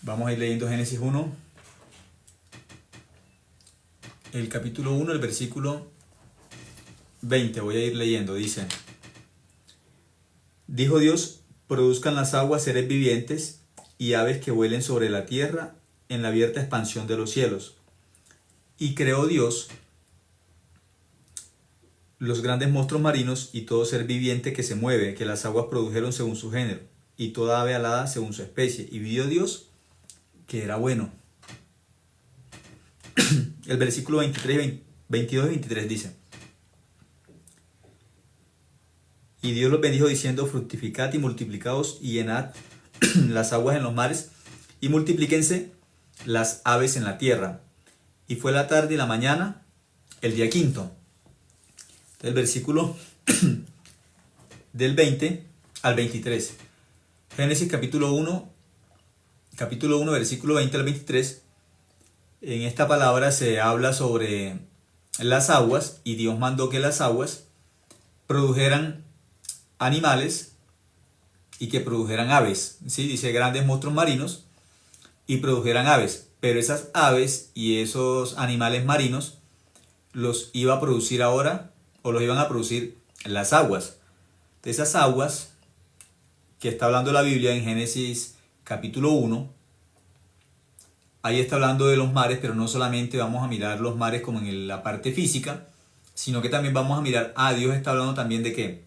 Vamos a ir leyendo Génesis 1, el capítulo 1, el versículo 20. Voy a ir leyendo. Dice: Dijo Dios: produzcan las aguas seres vivientes y aves que vuelen sobre la tierra en la abierta expansión de los cielos. Y creó Dios los grandes monstruos marinos y todo ser viviente que se mueve, que las aguas produjeron según su género, y toda ave alada según su especie. Y vio Dios que era bueno. El versículo 22 y 23 dice: Y Dios los bendijo diciendo: fructificad y multiplicaos y llenad las aguas en los mares y multiplíquense las aves en la tierra. Y fue la tarde y la mañana, el día quinto. El versículo del 20 al 23. Génesis capítulo 1, versículo 20 al 23. En esta palabra se habla sobre las aguas, y Dios mandó que las aguas produjeran animales y que produjeran aves. ¿Sí? Dice grandes monstruos marinos y produjeran aves. Pero esas aves y esos animales marinos los iba a producir ahora, o los iban a producir las aguas. De esas aguas que está hablando la Biblia en Génesis capítulo 1, ahí está hablando de los mares, pero no solamente vamos a mirar los mares como en la parte física, sino que también vamos a mirar, Dios está hablando también de qué,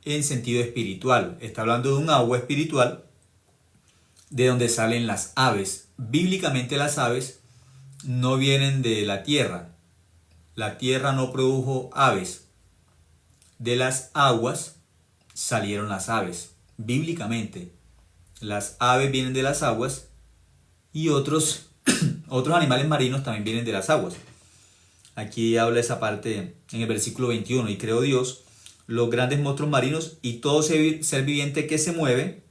en sentido espiritual. Está hablando de un agua espiritual de donde salen las aves. Bíblicamente las aves no vienen de la tierra. La tierra no produjo aves. De las aguas salieron las aves. Bíblicamente, las aves vienen de las aguas y otros animales marinos también vienen de las aguas. Aquí habla esa parte en el versículo 21. Y creó Dios los grandes monstruos marinos y todo ser viviente que se mueve,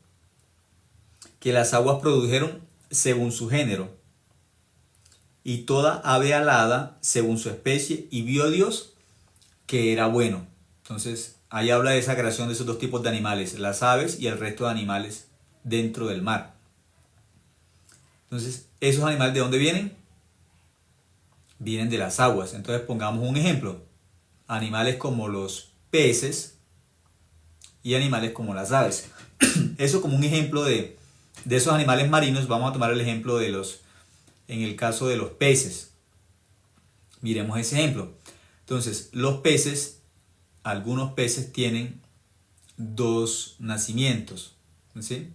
que las aguas produjeron según su género, y toda ave alada según su especie, y vio Dios que era bueno. Entonces, ahí habla de esa creación de esos dos tipos de animales, las aves y el resto de animales dentro del mar. Entonces, ¿esos animales de dónde vienen? Vienen de las aguas. Entonces, pongamos un ejemplo. Animales como los peces y animales como las aves. Eso como un ejemplo de esos animales marinos. Vamos a tomar el ejemplo en el caso de los peces. Miremos ese ejemplo. Entonces, los peces, algunos peces tienen dos nacimientos, ¿sí?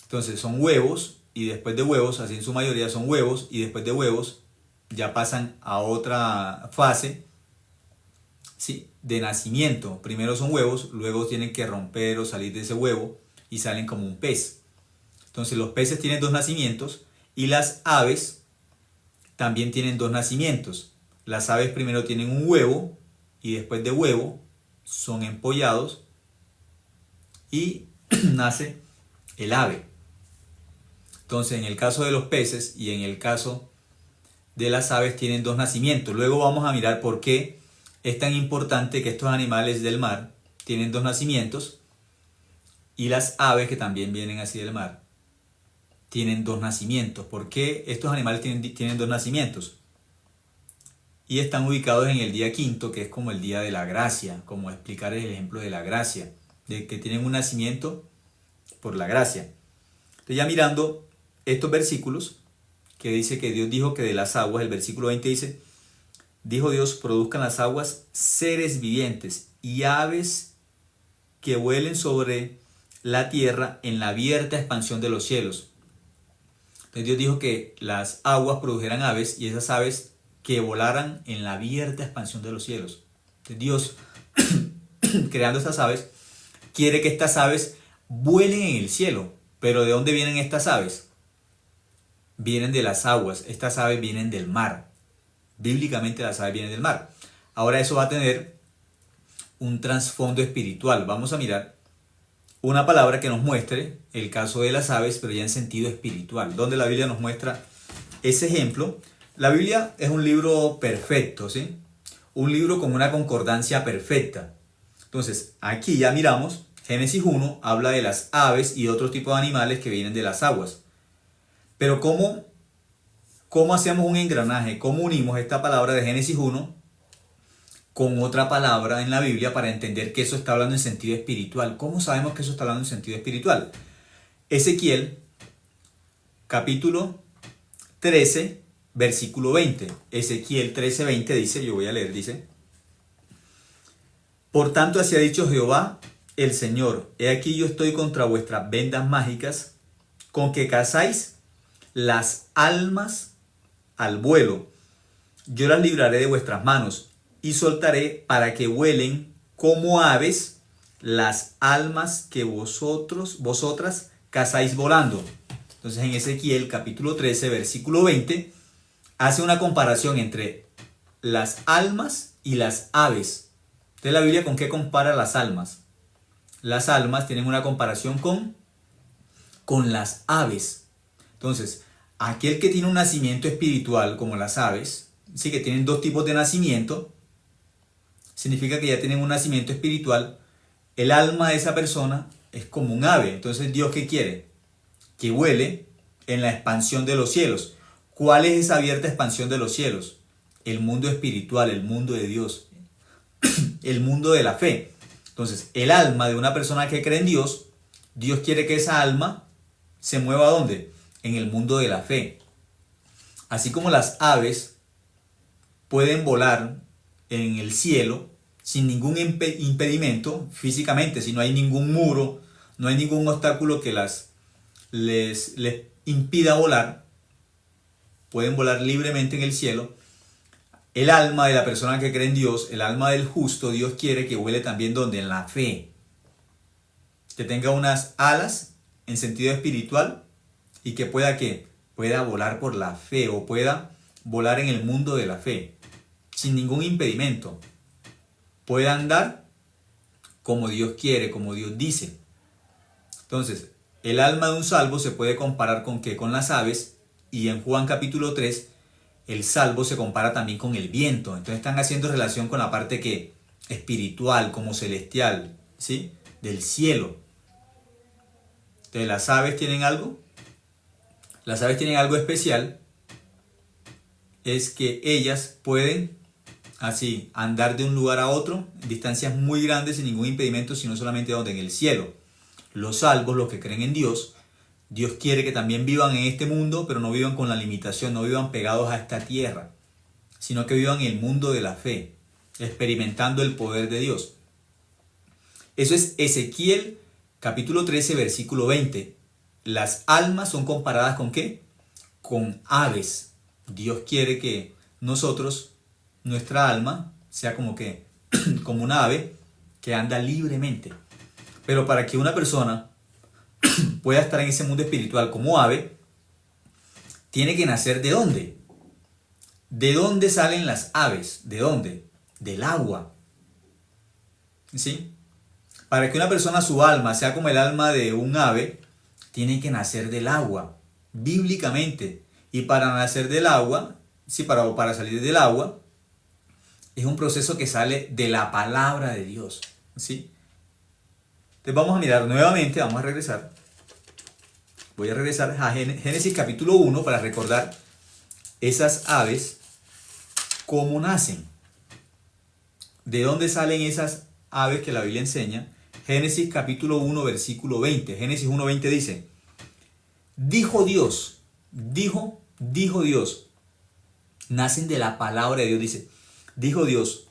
Entonces, son huevos, y después de huevos, así en su mayoría son huevos, y después de huevos ya pasan a otra fase, ¿sí?, de nacimiento. Primero son huevos, luego tienen que romper o salir de ese huevo y salen como un pez. Entonces, los peces tienen dos nacimientos. Y las aves también tienen dos nacimientos. Las aves primero tienen un huevo y después de huevo son empollados y nace el ave. Entonces, en el caso de los peces y en el caso de las aves tienen dos nacimientos. Luego vamos a mirar por qué es tan importante que estos animales del mar tienen dos nacimientos y las aves, que también vienen así del mar, tienen dos nacimientos. ¿Por qué estos animales tienen dos nacimientos? Y están ubicados en el día quinto, que es como el día de la gracia, como explicar el ejemplo de la gracia, de que tienen un nacimiento por la gracia. Entonces, ya mirando estos versículos, que dice que Dios dijo que de las aguas, el versículo 20 dice: dijo Dios: produzcan las aguas seres vivientes y aves que vuelen sobre la tierra en la abierta expansión de los cielos. Entonces Dios dijo que las aguas produjeran aves, y esas aves que volaran en la abierta expansión de los cielos. Entonces Dios, creando estas aves, quiere que estas aves vuelen en el cielo. Pero ¿de dónde vienen estas aves? Vienen de las aguas. Estas aves vienen del mar. Bíblicamente las aves vienen del mar. Ahora eso va a tener un trasfondo espiritual. Vamos a mirar una palabra que nos muestre el caso de las aves, pero ya en sentido espiritual, donde la Biblia nos muestra ese ejemplo. La Biblia es un libro perfecto, ¿sí? Un libro con una concordancia perfecta. Entonces, aquí ya miramos Génesis 1 habla de las aves y otro tipo de animales que vienen de las aguas. Pero ¿cómo hacemos un engranaje? ¿Cómo unimos esta palabra de Génesis 1 con otra palabra en la Biblia para entender que eso está hablando en sentido espiritual? ¿Cómo sabemos que eso está hablando en sentido espiritual? Ezequiel, capítulo 13, versículo 20. Ezequiel 13, 20 dice, yo voy a leer, dice: Por tanto, así ha dicho Jehová el Señor: He aquí yo estoy contra vuestras vendas mágicas, con que cazáis las almas al vuelo. Yo las libraré de vuestras manos, y soltaré para que vuelen como aves las almas que vosotras cazáis volando. Entonces en Ezequiel capítulo 13, versículo 20, hace una comparación entre las almas y las aves. Entonces la Biblia, ¿con qué compara las almas? Las almas tienen una comparación con las aves. Entonces, aquel que tiene un nacimiento espiritual como las aves, sí, que tienen dos tipos de nacimiento, significa que ya tienen un nacimiento espiritual. El alma de esa persona es como un ave. Entonces, ¿Dios qué quiere? Que vuele en la expansión de los cielos. ¿Cuál es esa abierta expansión de los cielos? El mundo espiritual, el mundo de Dios, el mundo de la fe. Entonces, el alma de una persona que cree en Dios, Dios quiere que esa alma se mueva ¿a dónde? En el mundo de la fe. Así como las aves pueden volar en el cielo sin ningún impedimento físicamente, si no hay ningún muro, no hay ningún obstáculo que les impida volar, pueden volar libremente en el cielo. El alma de la persona que cree en Dios, el alma del justo, Dios quiere que vuele también donde, en la fe, que tenga unas alas en sentido espiritual y que pueda volar por la fe, o pueda volar en el mundo de la fe sin ningún impedimento, pueda andar como Dios quiere, como Dios dice. Entonces, el alma de un salvo se puede comparar ¿con qué? Con las aves. Y en Juan capítulo 3, el salvo se compara también con el viento. Entonces están haciendo relación con la parte que espiritual, como celestial, ¿sí? Del cielo. Entonces, las aves tienen algo. Las aves tienen algo especial. Es que ellas pueden así andar de un lugar a otro, distancias muy grandes sin ningún impedimento, sino solamente donde, en el cielo. Los salvos, los que creen en Dios, Dios quiere que también vivan en este mundo, pero no vivan con la limitación, no vivan pegados a esta tierra, sino que vivan en el mundo de la fe, experimentando el poder de Dios. Eso es Ezequiel capítulo 13, versículo 20. Las almas son comparadas ¿con qué? Con aves. Dios quiere que nosotros, nuestra alma, sea como que, como un ave que anda libremente. Pero para que una persona pueda estar en ese mundo espiritual como ave, tiene que nacer ¿de dónde? ¿De dónde salen las aves? ¿De dónde? Del agua. ¿Sí? Para que una persona, su alma, sea como el alma de un ave, tiene que nacer del agua, bíblicamente. Y para nacer del agua, sí, para salir del agua, es un proceso que sale de la palabra de Dios. ¿Sí? Entonces vamos a mirar nuevamente, vamos a regresar. Voy a regresar a Génesis capítulo 1 para recordar esas aves, cómo nacen. ¿De dónde salen esas aves que la Biblia enseña? Génesis capítulo 1, versículo 20. Génesis 1, 20 dice: Dijo Dios, dijo Dios, nacen de la palabra de Dios, dice, dijo Dios,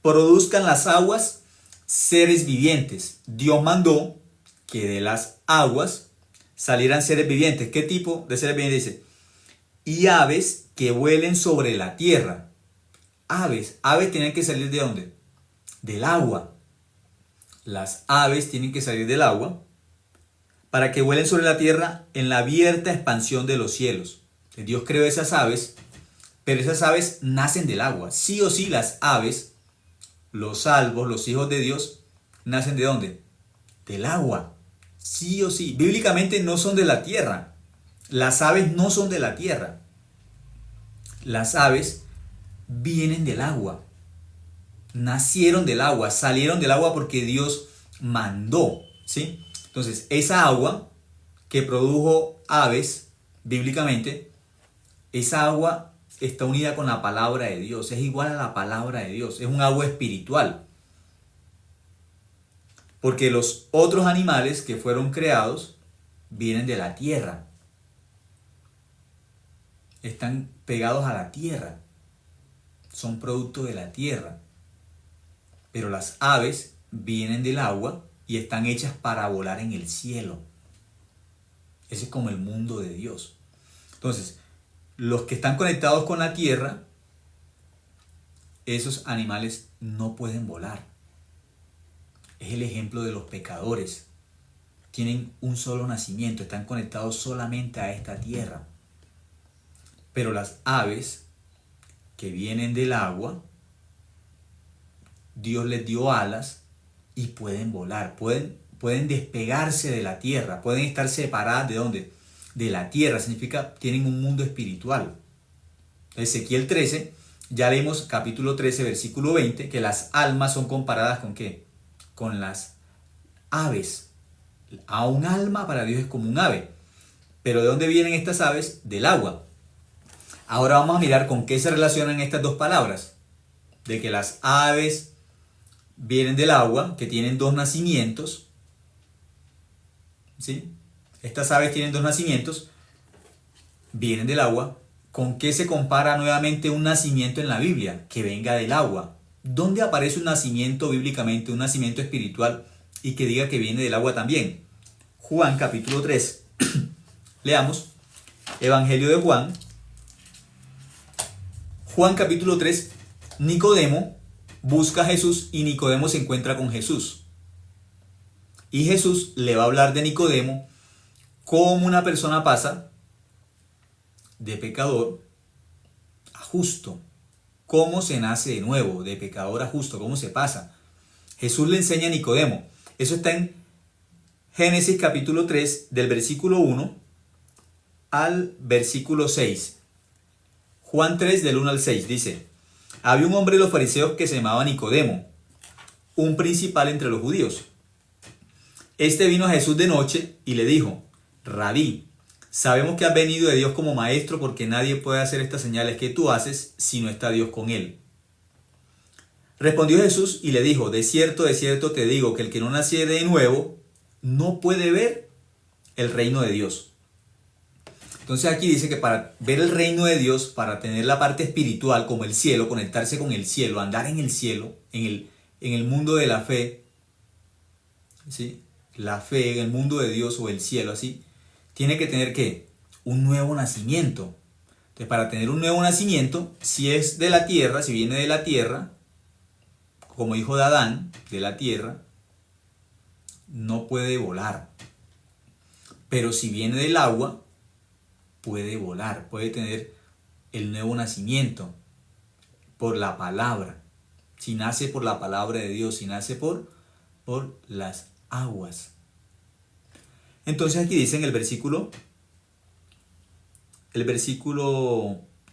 produzcan las aguas seres vivientes. Dios mandó que de las aguas salieran seres vivientes. ¿Qué tipo de seres vivientes? Dice, y aves que vuelen sobre la tierra. Aves tienen que salir ¿de dónde? Del agua. Las aves tienen que salir del agua para que vuelen sobre la tierra en la abierta expansión de los cielos. Dios creó esas aves, pero esas aves nacen del agua. Sí o sí, las aves, los salvos, los hijos de Dios, nacen ¿de dónde? Del agua. Sí o sí. Bíblicamente no son de la tierra. Las aves no son de la tierra. Las aves vienen del agua. Nacieron del agua, salieron del agua porque Dios mandó, ¿sí? Entonces, esa agua que produjo aves, bíblicamente, esa agua está unida con la palabra de Dios, es igual a la palabra de Dios, es un agua espiritual. Porque los otros animales que fueron creados vienen de la tierra, están pegados a la tierra, son producto de la tierra. Pero las aves vienen del agua y están hechas para volar en el cielo. Ese es como el mundo de Dios. Entonces, los que están conectados con la tierra, esos animales no pueden volar. Es el ejemplo de los pecadores. Tienen un solo nacimiento, están conectados solamente a esta tierra. Pero las aves que vienen del agua, Dios les dio alas y pueden volar, pueden despegarse de la tierra, pueden estar separadas ¿de dónde? De la tierra, significa tienen un mundo espiritual. Ezequiel 13, ya leímos capítulo 13, versículo 20, que las almas son comparadas ¿con qué? Con las aves. A un alma para Dios es como un ave. Pero ¿de dónde vienen estas aves? Del agua. Ahora vamos a mirar con qué se relacionan estas dos palabras. De que las aves vienen del agua, que tienen dos nacimientos. ¿Sí? Estas aves tienen dos nacimientos, vienen del agua. ¿Con qué se compara nuevamente un nacimiento en la Biblia? Que venga del agua. ¿Dónde aparece un nacimiento bíblicamente, un nacimiento espiritual y que diga que viene del agua también? Juan capítulo 3. Leamos. Evangelio de Juan. Juan capítulo 3. Nicodemo busca a Jesús y Nicodemo se encuentra con Jesús. Y Jesús le va a hablar de Nicodemo, cómo una persona pasa de pecador a justo. Cómo se nace de nuevo, de pecador a justo, cómo se pasa. Jesús le enseña a Nicodemo. Eso está en Génesis capítulo 3, del versículo 1 al versículo 6. Juan 3, del 1 al 6, dice: había un hombre de los fariseos que se llamaba Nicodemo, un principal entre los judíos. Este vino a Jesús de noche y le dijo: Rabí, sabemos que has venido de Dios como maestro, porque nadie puede hacer estas señales que tú haces si no está Dios con él. Respondió Jesús y le dijo: de cierto te digo que el que no naciere de nuevo no puede ver el reino de Dios. Entonces aquí dice que para ver el reino de Dios, para tener la parte espiritual como el cielo, conectarse con el cielo, andar en el cielo, en el mundo de la fe, ¿sí? La fe en el mundo de Dios o el cielo, así, tiene que tener ¿qué? Un nuevo nacimiento. Entonces, para tener un nuevo nacimiento, si es de la tierra, si viene de la tierra, como hijo de Adán, de la tierra, no puede volar. Pero si viene del agua, puede volar, puede tener el nuevo nacimiento por la palabra. Si nace por la palabra de Dios, si nace por las aguas. Entonces aquí dice en el versículo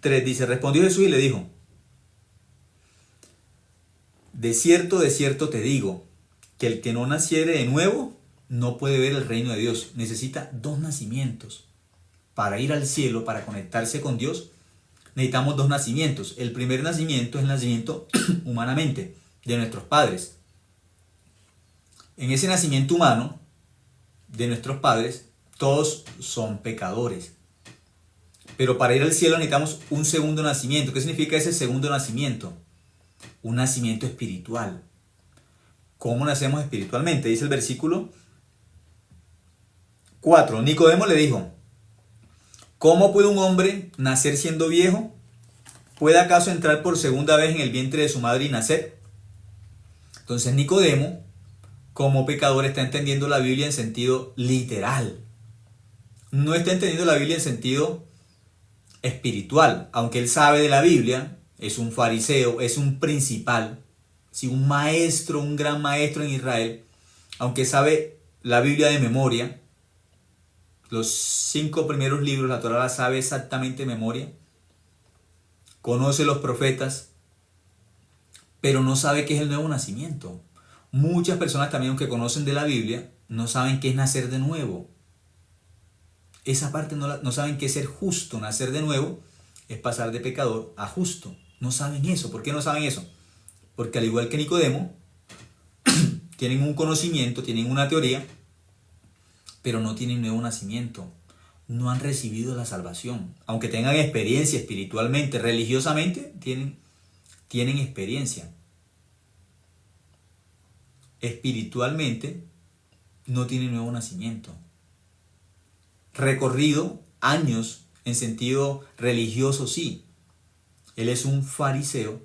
3 dice: respondió Jesús y le dijo: de cierto te digo, que el que no naciere de nuevo no puede ver el reino de Dios. Necesita dos nacimientos. Para ir al cielo, para conectarse con Dios, necesitamos dos nacimientos. El primer nacimiento es el nacimiento humanamente, de nuestros padres. En ese nacimiento humano, de nuestros padres, todos son pecadores. Pero para ir al cielo necesitamos un segundo nacimiento. ¿Qué significa ese segundo nacimiento? Un nacimiento espiritual. ¿Cómo nacemos espiritualmente? Dice el versículo 4. Nicodemo le dijo: ¿cómo puede un hombre nacer siendo viejo? ¿Puede acaso entrar por segunda vez en el vientre de su madre y nacer? Entonces Nicodemo, como pecador, está entendiendo la Biblia en sentido literal. No está entendiendo la Biblia en sentido espiritual. Aunque él sabe de la Biblia, es un fariseo, es un principal, ¿sí? Un maestro, un gran maestro en Israel. Aunque sabe la Biblia de memoria, los 5 primeros libros, la Torá la sabe exactamente de memoria. Conoce los profetas, pero no sabe qué es el nuevo nacimiento. Muchas personas también, aunque conocen de la Biblia, no saben qué es nacer de nuevo. Esa parte no saben qué es ser justo. Nacer de nuevo es pasar de pecador a justo. No saben eso. ¿Por qué no saben eso? Porque al igual que Nicodemo, tienen un conocimiento, tienen una teoría, pero no tienen nuevo nacimiento. No han recibido la salvación. Aunque tengan experiencia espiritualmente, religiosamente, tienen experiencia. Espiritualmente no tienen nuevo nacimiento. Recorrido, años en sentido religioso, sí. Él es un fariseo,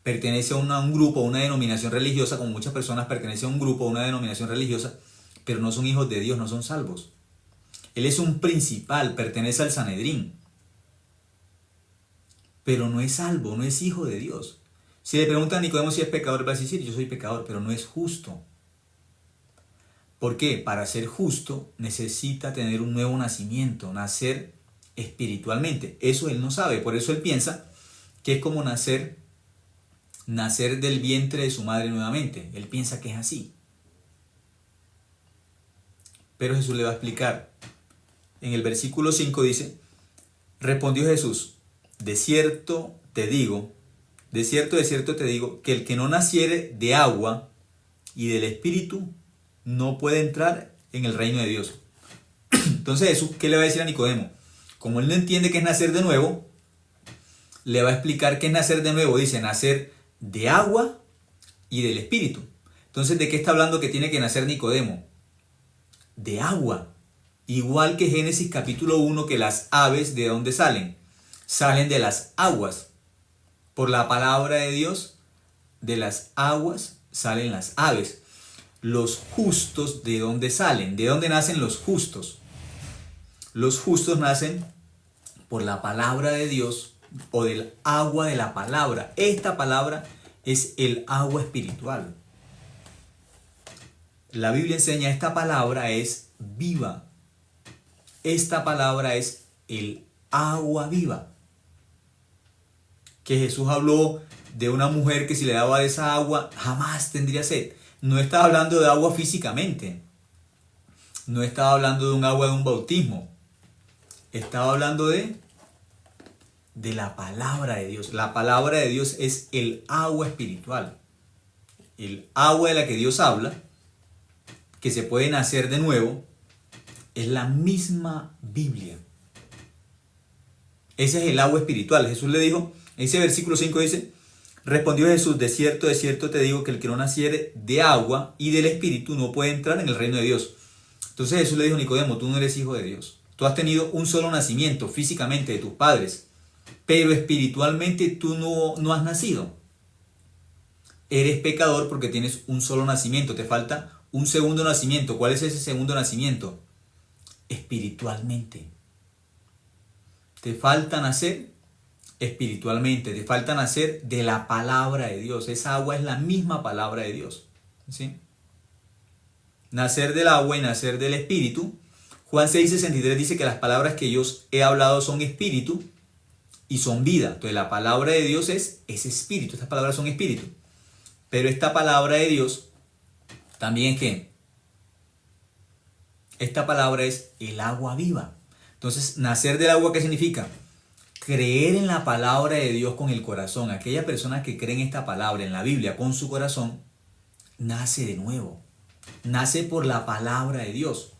pertenece a un grupo, a una denominación religiosa, como muchas personas pertenecen a un grupo, a una denominación religiosa, pero no son hijos de Dios, no son salvos. Él es un principal, pertenece al Sanedrín, pero no es salvo, no es hijo de Dios. Si le preguntan a Nicodemo si es pecador, va a decir, yo soy pecador, pero no es justo. ¿Por qué? Para ser justo necesita tener un nuevo nacimiento, nacer espiritualmente. Eso él no sabe, por eso él piensa que es como nacer del vientre de su madre nuevamente. Él piensa que es así. Pero Jesús le va a explicar. En el versículo 5 dice, respondió Jesús, de cierto te digo, que el que no naciere de agua y del Espíritu no puede entrar en el reino de Dios. Entonces Jesús, ¿qué le va a decir a Nicodemo? Como él no entiende qué es nacer de nuevo, le va a explicar qué es nacer de nuevo. Dice, nacer de agua y del Espíritu. Entonces, ¿de qué está hablando que tiene que nacer Nicodemo? De agua. Igual que Génesis capítulo 1, que las aves, ¿de dónde salen? Salen de las aguas. Por la palabra de Dios, de las aguas salen las aves. Los justos, ¿de dónde salen? ¿De dónde nacen los justos? Los justos nacen por la palabra de Dios o del agua de la palabra. Esta palabra es el agua espiritual. La Biblia enseña, esta palabra es viva. Esta palabra es el agua viva. Que Jesús habló de una mujer que si le daba de esa agua jamás tendría sed. No estaba hablando de agua físicamente. No estaba hablando de un agua de un bautismo. Estaba hablando de la palabra de Dios. La palabra de Dios es el agua espiritual. El agua de la que Dios habla, que se puede nacer de nuevo, es la misma Biblia. Ese es el agua espiritual. Jesús le dijo, en ese versículo 5 dice, respondió Jesús, de cierto te digo que el que no naciere de agua y del Espíritu no puede entrar en el reino de Dios. Entonces Jesús le dijo a Nicodemo, tú no eres hijo de Dios. Tú has tenido un solo nacimiento físicamente de tus padres, pero espiritualmente tú no has nacido. Eres pecador porque tienes un solo nacimiento, te falta un segundo nacimiento. ¿Cuál es ese segundo nacimiento? Espiritualmente. Te falta nacer espiritualmente, te falta nacer de la palabra de Dios. Esa agua es la misma palabra de Dios, ¿sí? Nacer del agua y nacer del Espíritu. Juan 6:63 dice que las palabras que yo he hablado son espíritu y son vida. Entonces la palabra de Dios es espíritu. Estas palabras son espíritu. Pero esta palabra de Dios también es ¿qué? Esta palabra es el agua viva. Entonces, nacer del agua, ¿qué significa? Creer en la palabra de Dios con el corazón. Aquella persona que cree en esta palabra, en la Biblia, con su corazón, nace de nuevo. Nace por la palabra de Dios.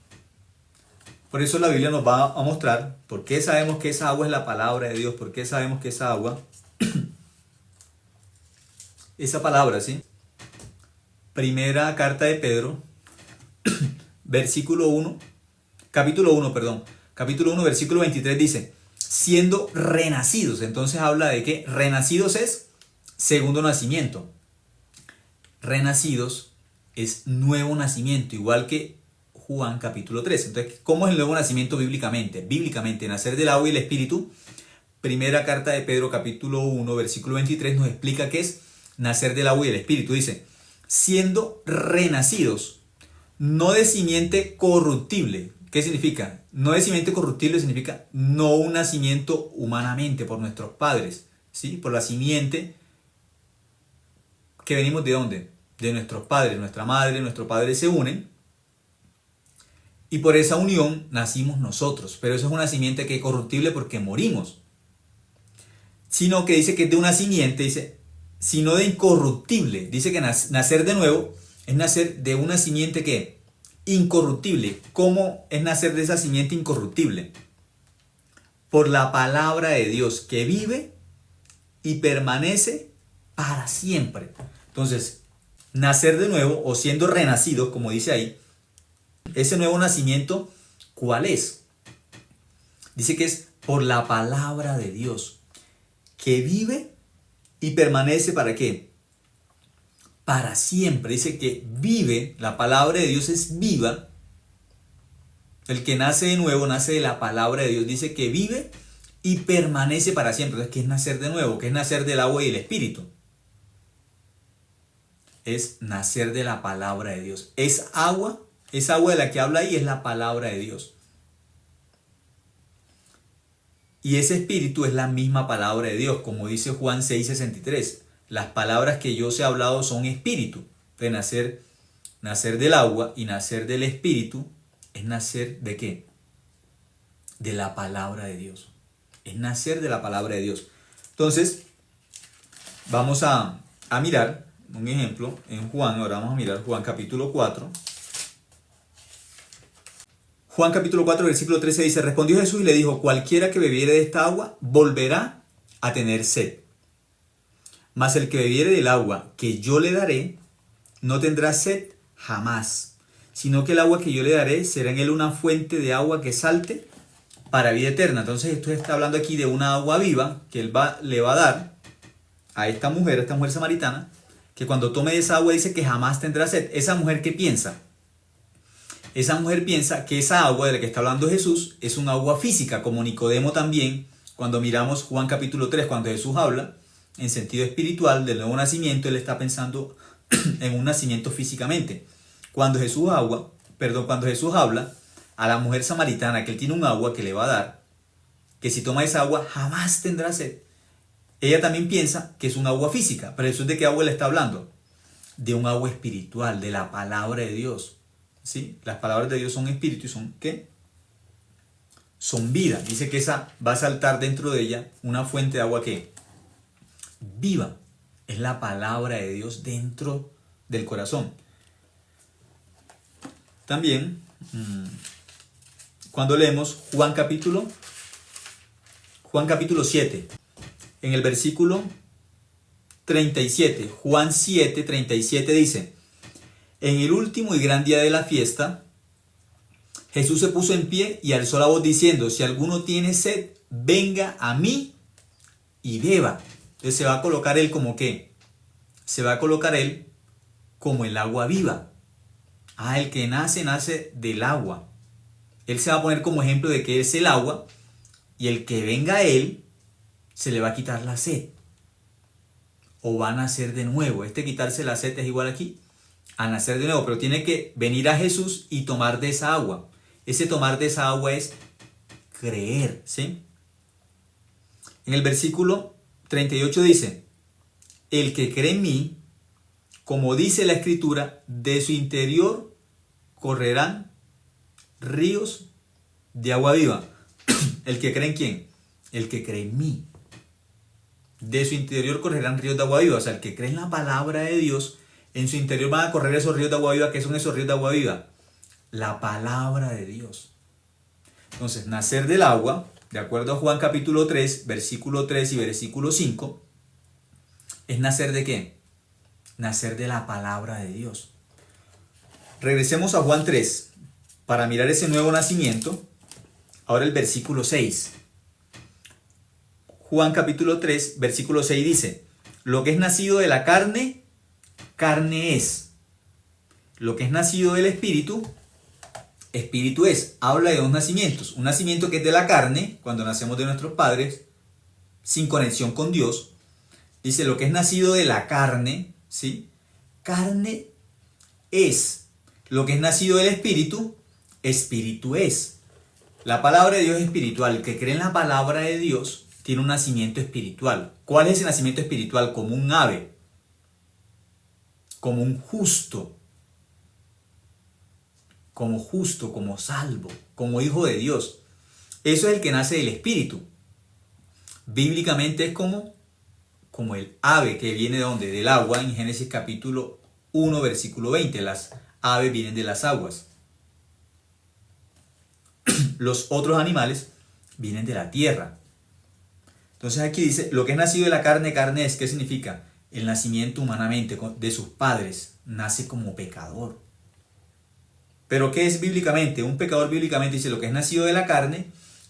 Por eso la Biblia nos va a mostrar por qué sabemos que esa agua es la palabra de Dios, por qué sabemos que esa agua, esa palabra, ¿sí? Primera carta de Pedro, capítulo 1, versículo 23 dice, siendo renacidos. Entonces habla de que renacidos es segundo nacimiento. Renacidos es nuevo nacimiento, igual que Juan capítulo 3. Entonces, ¿cómo es el nuevo nacimiento bíblicamente? Bíblicamente, nacer del agua y el Espíritu. Primera carta de Pedro capítulo 1, versículo 23 nos explica qué es nacer del agua y el Espíritu. Dice, siendo renacidos, no de simiente corruptible. ¿Qué significa? No de simiente corruptible significa no un nacimiento humanamente por nuestros padres, ¿sí? Por la simiente que venimos ¿de dónde? De nuestros padres, nuestra madre, nuestro padre se unen. Y por esa unión nacimos nosotros. Pero eso es una simiente que es corruptible porque morimos. Sino que dice que es de una simiente, dice, sino de incorruptible. Dice que nacer de nuevo es nacer de una simiente que incorruptible. ¿Cómo es nacer de esa simiente incorruptible? Por la palabra de Dios que vive y permanece para siempre. Entonces, nacer de nuevo o siendo renacido, como dice ahí, ese nuevo nacimiento, ¿cuál es? Dice que es por la palabra de Dios, que vive y permanece ¿para qué? Para siempre. Dice que vive, la palabra de Dios es viva. El que nace de nuevo nace de la palabra de Dios. Dice que vive y permanece para siempre. Entonces, ¿qué es nacer de nuevo? ¿Qué es nacer del agua y el espíritu? Es nacer de la palabra de Dios. Esa agua de la que habla ahí es la palabra de Dios. Y ese espíritu es la misma palabra de Dios, como dice Juan 6:63. Las palabras que yo os he hablado son espíritu. De nacer del agua y nacer del espíritu es nacer ¿de qué? De la palabra de Dios. Es nacer de la palabra de Dios. Entonces, vamos a mirar un ejemplo en Juan. Ahora vamos a mirar Juan capítulo 4. Juan capítulo 4, versículo 13 dice, respondió Jesús y le dijo, cualquiera que bebiere de esta agua volverá a tener sed. Mas el que bebiere del agua que yo le daré, no tendrá sed jamás, sino que el agua que yo le daré será en él una fuente de agua que salte para vida eterna. Entonces esto está hablando aquí de una agua viva que él le va a dar a esta mujer samaritana, que cuando tome de esa agua dice que jamás tendrá sed. ¿Esa mujer qué piensa? Esa mujer piensa que esa agua de la que está hablando Jesús es un agua física, como Nicodemo también, cuando miramos Juan capítulo 3, cuando Jesús habla en sentido espiritual del nuevo nacimiento, él está pensando en un nacimiento físicamente. Cuando Jesús habla a la mujer samaritana que él tiene un agua que le va a dar, que si toma esa agua jamás tendrá sed, ella también piensa que es un agua física. Pero Jesús, ¿de qué agua le está hablando? De un agua espiritual, de la palabra de Dios. ¿Sí? Las palabras de Dios son espíritu y son ¿qué? Son vida. Dice que esa va a saltar dentro de ella una fuente de agua que viva. Es la palabra de Dios dentro del corazón. También, cuando leemos Juan capítulo 7, en el versículo 37, Juan 7, 37 dice, en el último y gran día de la fiesta, Jesús se puso en pie y alzó la voz diciendo, si alguno tiene sed, venga a mí y beba. Entonces se va a colocar él como ¿qué? Se va a colocar él como el agua viva. El que nace del agua. Él se va a poner como ejemplo de que es el agua y el que venga a él se le va a quitar la sed. O va a nacer de nuevo. Quitarse la sed es igual aquí a nacer de nuevo, pero tiene que venir a Jesús y tomar de esa agua. Ese tomar de esa agua es creer, ¿sí? En el versículo 38 dice, el que cree en mí, como dice la Escritura, de su interior correrán ríos de agua viva. ¿El que cree en quién? El que cree en mí. De su interior correrán ríos de agua viva. O sea, el que cree en la palabra de Dios, en su interior van a correr esos ríos de agua viva. ¿Qué son esos ríos de agua viva? La palabra de Dios. Entonces, nacer del agua, de acuerdo a Juan capítulo 3, versículo 3 y versículo 5, es nacer ¿de qué? Nacer de la palabra de Dios. Regresemos a Juan 3 para mirar ese nuevo nacimiento. Ahora el versículo 6. Juan capítulo 3, versículo 6 dice, lo que es nacido de la carne, carne es. Lo que es nacido del espíritu, espíritu es. Habla de dos nacimientos. Un nacimiento que es de la carne, cuando nacemos de nuestros padres, sin conexión con Dios. Dice, lo que es nacido de la carne, ¿sí? Carne es. Lo que es nacido del espíritu, espíritu es. La palabra de Dios es espiritual. El que cree en la palabra de Dios tiene un nacimiento espiritual. ¿Cuál es ese nacimiento espiritual? Como un ave. como un justo, como salvo, como hijo de Dios. Eso es el que nace del Espíritu. Bíblicamente es como el ave que viene de donde? Del agua, en Génesis capítulo 1, versículo 20. Las aves vienen de las aguas. Los otros animales vienen de la tierra. Entonces aquí dice, lo que es nacido de la carne, carne es. ¿Qué significa? El nacimiento humanamente de sus padres nace como pecador. Pero ¿qué es bíblicamente? Un pecador bíblicamente dice, lo que es nacido de la carne,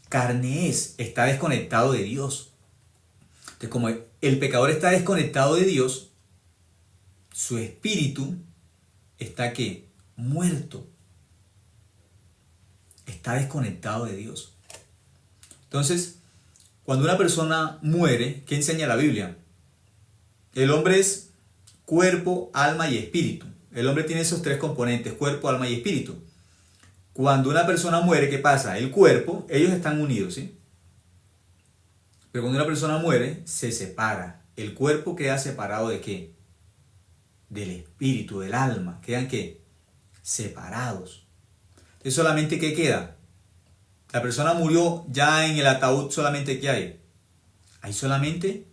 carne es. Está desconectado de Dios. Entonces, como el pecador está desconectado de Dios, su espíritu está ¿qué? Muerto. Está desconectado de Dios. Entonces, cuando una persona muere, ¿qué enseña la Biblia? El hombre es cuerpo, alma y espíritu. El hombre tiene esos tres componentes, cuerpo, alma y espíritu. Cuando una persona muere, ¿qué pasa? El cuerpo, ellos están unidos, ¿sí? Pero cuando una persona muere, se separa. El cuerpo queda separado ¿de qué? Del espíritu, del alma. ¿Quedan qué? Separados. Entonces, ¿solamente qué queda? La persona murió, ya en el ataúd solamente ¿qué hay? Hay solamente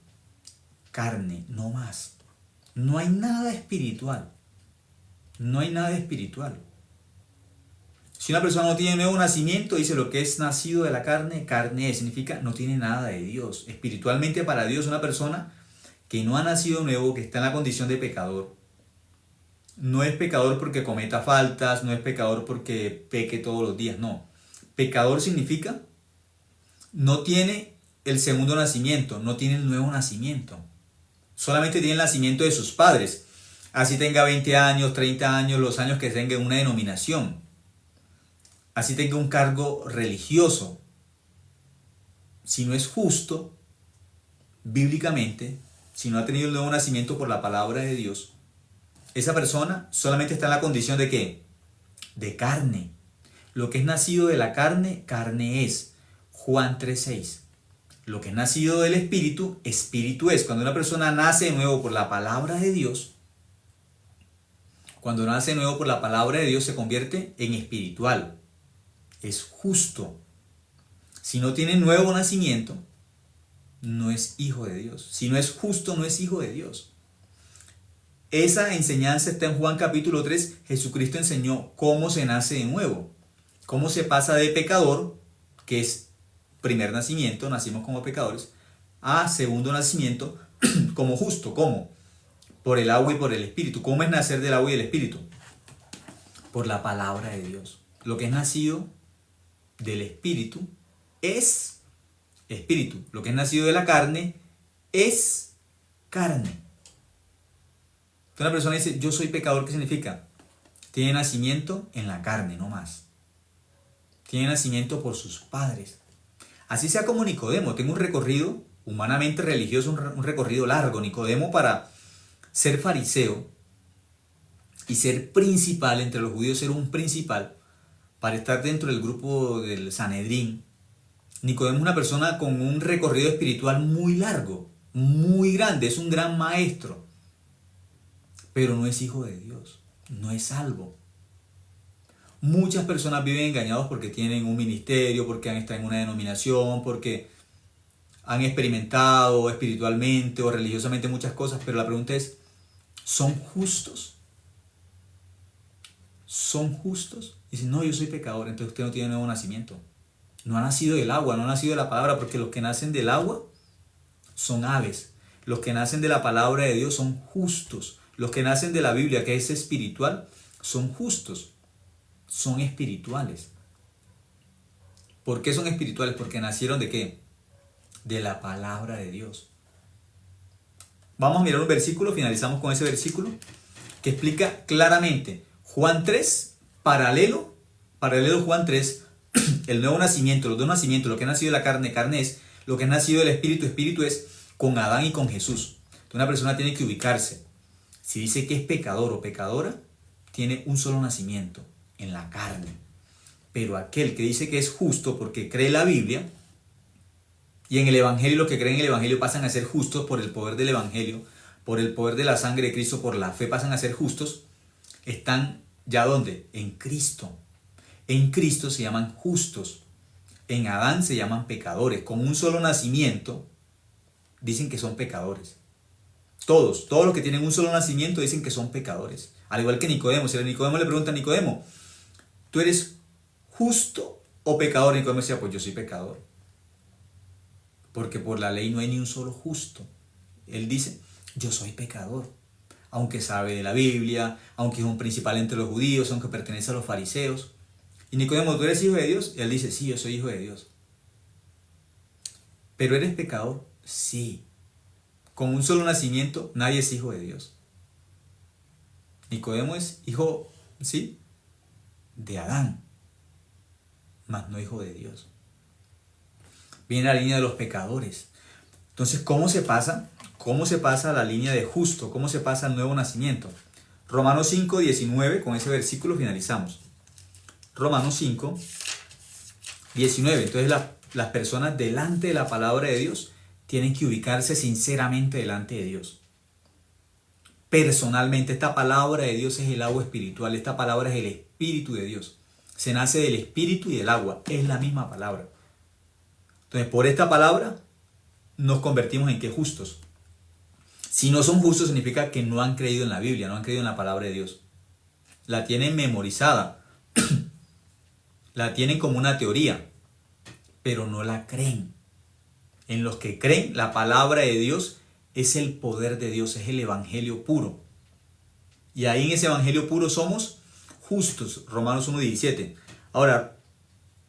carne, no más. No hay nada espiritual. No hay nada espiritual. Si una persona no tiene nuevo nacimiento, dice lo que es nacido de la carne, carne es. Significa no tiene nada de Dios. Espiritualmente para Dios una persona que no ha nacido nuevo, que está en la condición de pecador. No es pecador porque cometa faltas, no es pecador porque peque todos los días, no. Pecador significa no tiene el segundo nacimiento, no tiene el nuevo nacimiento. Solamente tiene el nacimiento de sus padres. Así tenga 20 años, 30 años, los años que tenga en una denominación. Así tenga un cargo religioso. Si no es justo, bíblicamente, si no ha tenido el nuevo nacimiento por la palabra de Dios, esa persona solamente está en la condición de ¿qué? De carne. Lo que es nacido de la carne, carne es. Juan 3:6. Lo que es nacido del espíritu, espíritu es. Cuando una persona nace de nuevo por la palabra de Dios, cuando nace de nuevo por la palabra de Dios se convierte en espiritual. Es justo. Si no tiene nuevo nacimiento, no es hijo de Dios. Si no es justo, no es hijo de Dios. Esa enseñanza está en Juan capítulo 3. Jesucristo enseñó cómo se nace de nuevo. Cómo se pasa de pecador, que es primer nacimiento, nacimos como pecadores, a segundo nacimiento como justo. ¿Cómo? Por el agua y por el espíritu. ¿Cómo es nacer del agua y del espíritu? Por la palabra de Dios. Lo que es nacido del espíritu es espíritu. Lo que es nacido de la carne es carne. Entonces una persona dice, yo soy pecador, ¿qué significa? Tiene nacimiento en la carne, no más. Tiene nacimiento por sus padres. Así sea como Nicodemo. Tengo un recorrido humanamente religioso, un recorrido largo. Nicodemo, para ser fariseo y ser principal entre los judíos, ser un principal, para estar dentro del grupo del Sanedrín, Nicodemo es una persona con un recorrido espiritual muy largo, muy grande, es un gran maestro, pero no es hijo de Dios, no es salvo. Muchas personas viven engañados porque tienen un ministerio, porque han estado en una denominación, porque han experimentado espiritualmente o religiosamente muchas cosas, pero la pregunta es, ¿son justos? ¿Son justos? Dicen, no, yo soy pecador, entonces usted no tiene nuevo nacimiento. No ha nacido del agua, no ha nacido de la palabra, porque los que nacen del agua son aves. Los que nacen de la palabra de Dios son justos. Los que nacen de la Biblia, que es espiritual, son justos. Son espirituales. ¿Por qué son espirituales? Porque nacieron ¿de qué? De la palabra de Dios. Vamos a mirar un versículo, finalizamos con ese versículo, que explica claramente Juan 3, paralelo Juan 3, el nuevo nacimiento, los dos nacimientos, lo que ha nacido de la carne, carne es, lo que ha nacido del espíritu, espíritu es, con Adán y con Jesús. Entonces una persona tiene que ubicarse. Si dice que es pecador o pecadora, tiene un solo nacimiento, en la carne. Pero aquel que dice que es justo porque cree la Biblia, y en el Evangelio, los que creen en el Evangelio pasan a ser justos por el poder del Evangelio, por el poder de la sangre de Cristo, por la fe pasan a ser justos, están ya ¿dónde? En Cristo. En Cristo se llaman justos. En Adán se llaman pecadores. Con un solo nacimiento dicen que son pecadores. Todos los que tienen un solo nacimiento dicen que son pecadores. Al igual que Nicodemo. Si a Nicodemo le pregunta a Nicodemo, ¿tú eres justo o pecador? Nicodemo decía, pues yo soy pecador. Porque por la ley no hay ni un solo justo. Él dice, yo soy pecador. Aunque sabe de la Biblia, aunque es un principal entre los judíos, aunque pertenece a los fariseos. Y Nicodemo, ¿tú eres hijo de Dios? Y él dice, sí, yo soy hijo de Dios. ¿Pero eres pecador? Sí. Con un solo nacimiento, nadie es hijo de Dios. Nicodemo es hijo, ¿sí?, de Adán, mas no hijo de Dios. Viene la línea de los pecadores. Entonces, ¿cómo se pasa? ¿Cómo se pasa a la línea de justo? ¿Cómo se pasa al nuevo nacimiento? Romanos 5, 19, con ese versículo finalizamos. Romanos 5, 19. Entonces las personas delante de la palabra de Dios tienen que ubicarse sinceramente delante de Dios. Personalmente, esta palabra de Dios es el agua espiritual. Esta palabra es el Espíritu de Dios. Se nace del Espíritu y del agua. Es la misma palabra. Entonces, por esta palabra nos convertimos en que justos. Si no son justos, significa que no han creído en la Biblia, no han creído en la palabra de Dios. La tienen memorizada. La tienen como una teoría, pero no la creen. En los que creen, la palabra de Dios es el poder de Dios, es el evangelio puro. Y ahí en ese evangelio puro somos justos. Romanos 1:17. Ahora,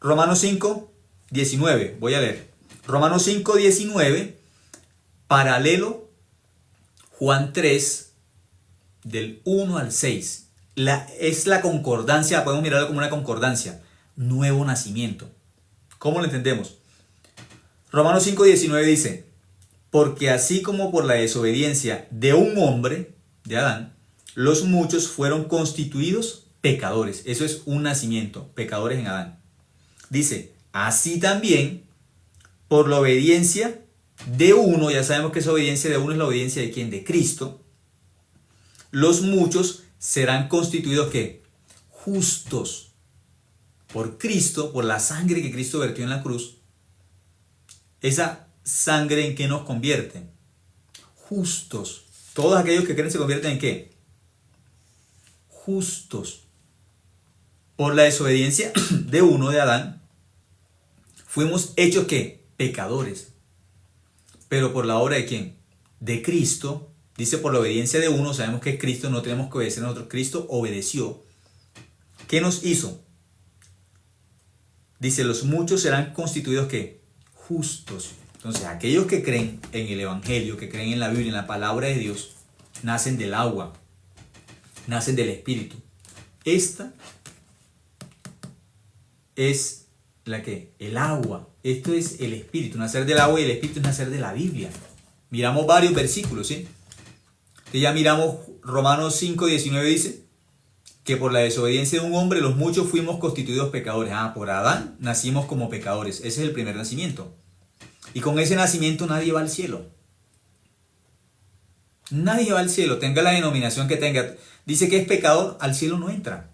Romanos 5:19. Voy a leer. Romanos 5:19, paralelo Juan 3, del 1 al 6. Es la concordancia, podemos mirarlo como una concordancia. Nuevo nacimiento. ¿Cómo lo entendemos? Romanos 5:19 dice, porque así como por la desobediencia de un hombre, de Adán, los muchos fueron constituidos pecadores. Eso es un nacimiento, pecadores en Adán. Dice, así también, por la obediencia de uno, ya sabemos que esa obediencia de uno es la obediencia de ¿quién? De Cristo. Los muchos serán constituidos ¿qué? Justos. Por Cristo, por la sangre que Cristo vertió en la cruz. Esa sangre ¿en qué nos convierte? Justos. Todos aquellos que creen se convierten ¿en qué? Justos. Por la desobediencia de uno, de Adán, fuimos hechos ¿qué? Pecadores. Pero por la obra ¿de quién? De Cristo. Dice por la obediencia de uno, sabemos que es Cristo, no tenemos que obedecer a nosotros. Cristo obedeció. ¿Qué nos hizo? Dice, los muchos serán constituidos ¿qué? Justos. Entonces, aquellos que creen en el Evangelio, que creen en la Biblia, en la palabra de Dios, nacen del agua, nacen del Espíritu. Esta es la que, el agua. Esto es el Espíritu. Nacer del agua y el Espíritu es nacer de la Biblia. Miramos varios versículos, ¿sí? Entonces ya miramos Romanos 5:19 dice que por la desobediencia de un hombre los muchos fuimos constituidos pecadores. Por Adán nacimos como pecadores. Ese es el primer nacimiento. Y con ese nacimiento nadie va al cielo. Nadie va al cielo, tenga la denominación que tenga. Dice que es pecador, al cielo no entra.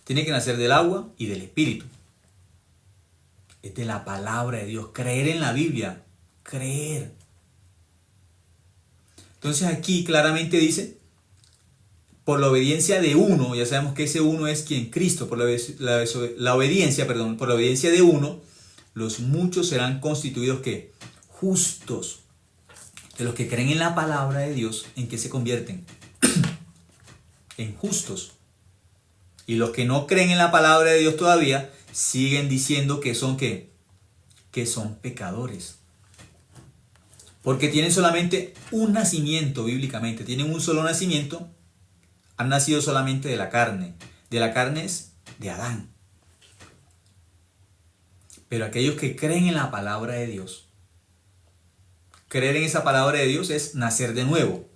Tiene que nacer del agua y del Espíritu. Es de la palabra de Dios. Creer en la Biblia. Creer. Entonces aquí claramente dice, por la obediencia de uno, ya sabemos que ese uno es quien, Cristo, por la obediencia de uno, los muchos serán constituidos ¿qué? Justos. De los que creen en la palabra de Dios, ¿en qué se convierten? En justos. Y los que no creen en la palabra de Dios todavía, siguen diciendo que son ¿qué? Que son pecadores. Porque tienen solamente un nacimiento bíblicamente, tienen un solo nacimiento, han nacido solamente de la carne. De la carne es de Adán. Pero aquellos que creen en la palabra de Dios, creer en esa palabra de Dios es nacer de nuevo.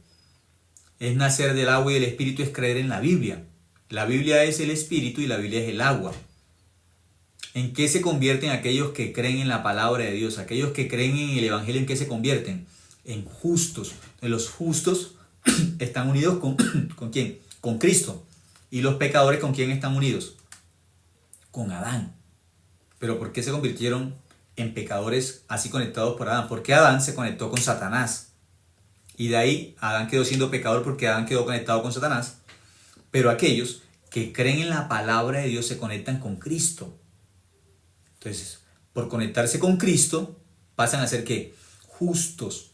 Es nacer del agua y del Espíritu, es creer en la Biblia. La Biblia es el Espíritu y la Biblia es el agua. ¿En qué se convierten aquellos que creen en la palabra de Dios? Aquellos que creen en el Evangelio, ¿en qué se convierten? en justos. Los justos están unidos ¿con quién? Con Cristo. ¿Y los pecadores con quién están unidos? Con Adán. ¿Pero por qué se convirtieron en pecadores así conectados por Adán? Porque Adán se conectó con Satanás. Y de ahí Adán quedó siendo pecador porque Adán quedó conectado con Satanás. Pero aquellos que creen en la palabra de Dios se conectan con Cristo. Entonces, por conectarse con Cristo, pasan a ser ¿qué? Justos.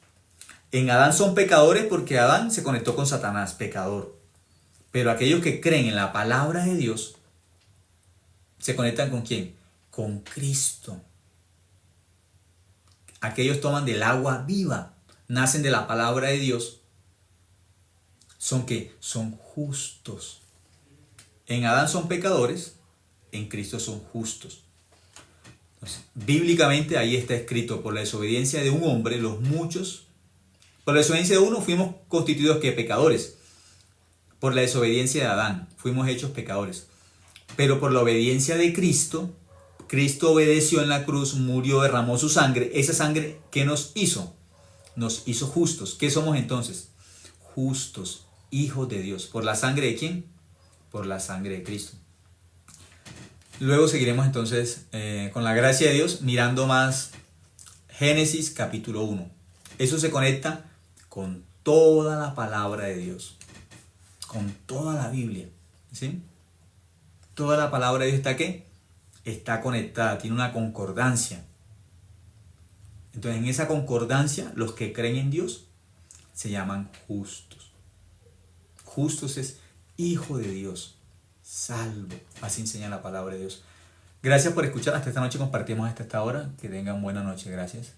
En Adán son pecadores porque Adán se conectó con Satanás, pecador. Pero aquellos que creen en la palabra de Dios, ¿se conectan con quién? Con Cristo. Aquellos toman del agua viva, nacen de la palabra de Dios. ¿Son qué? Son justos. En Adán son pecadores, en Cristo son justos. Entonces, bíblicamente ahí está escrito, por la desobediencia de un hombre, los muchos, por la desobediencia de uno fuimos constituidos ¿qué? Pecadores. Por la desobediencia de Adán fuimos hechos pecadores. Pero por la obediencia de Cristo, Cristo obedeció en la cruz, murió, derramó su sangre. Esa sangre, ¿qué nos hizo? Nos hizo justos. ¿Qué somos entonces? Justos, hijos de Dios. ¿Por la sangre de quién? Por la sangre de Cristo. Luego seguiremos entonces con la gracia de Dios mirando más Génesis capítulo 1. Eso se conecta con toda la palabra de Dios, con toda la Biblia, ¿sí? Toda la palabra de Dios está ¿qué? Está conectada, tiene una concordancia. Entonces en esa concordancia los que creen en Dios se llaman justos. Justos es hijo de Dios, salvo. Así enseña la palabra de Dios. Gracias por escuchar. Hasta esta noche compartimos hasta esta hora. Que tengan buena noche. Gracias.